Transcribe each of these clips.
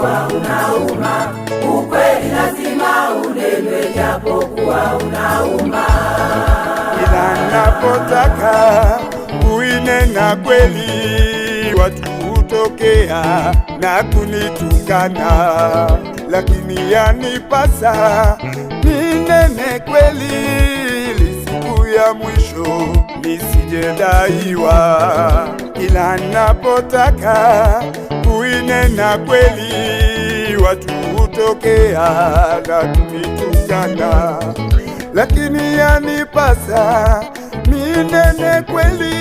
japokuwa unauma. Ukweli lazima unenwe japokuwa unauma. Kila napotaka kuinena kweli, watu hutokea na kunitukana, lakini yanipasa ninene kweli, ili siku ya mwisho nisijedaiwa. Kila napotaka kuinena kweli, watu hutokea na kunitukana, lakini yanipasa ninene kweli,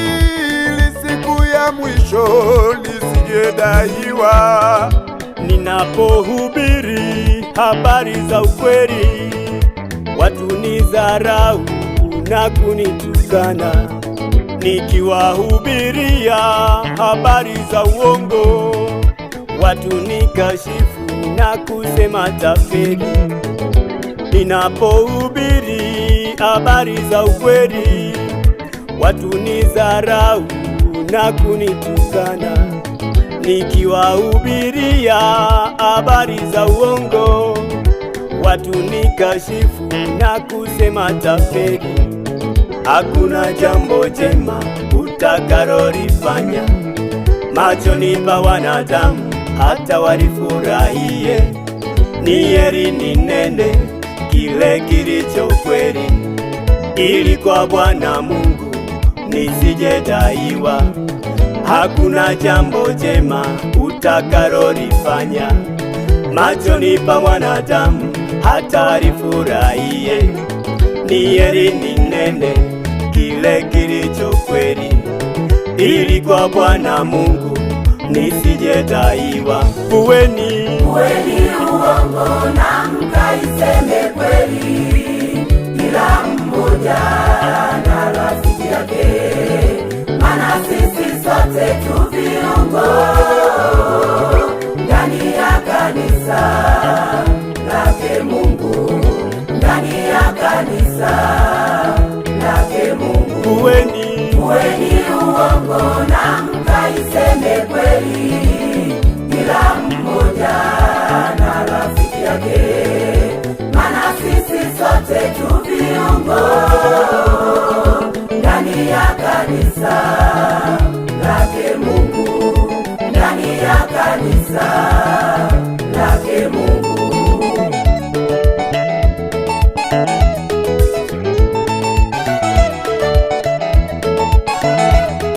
ili siku ya mwisho nisijedaiwa. Ninapohubiri habari za ukweli, watu nidharau na kunitukana. Nikiwahubiria habari za uongo, watu nikashifu na kusema tafeli. Ninapohubiri habari za ukweli, watu nidharau na kunitukana. Nikiwahubiria habari za uongo, watu nikashifu na kusema tafeli. Hakuna jambo jema utakalolifanya machoni pa wanadamu hata walifurahie. Ni heri ninene kile kilicho kweli, ili kwa Bwana Mungu nisijedaiwa. Hakuna jambo jema utakalolifanya machoni pa wanadamu hata walifurahie. Ni heri ninene kile kilicho kweli, ili kwa Bwana Mungu nisijedaiwa. Kuweni uongo na mkaiseme kweli, kila mmoja na rafiki yake, maana sisi sote tu viungo ndani ya kanisa lake Mungu, ndani ya kanisa lake Mungu. Kuweni uongo na mkaiseme kweli, kila mmoja na rafiki yake, maana sisi sote tu viungo ndani ya kanisa lake Mungu, ndani ya kanisa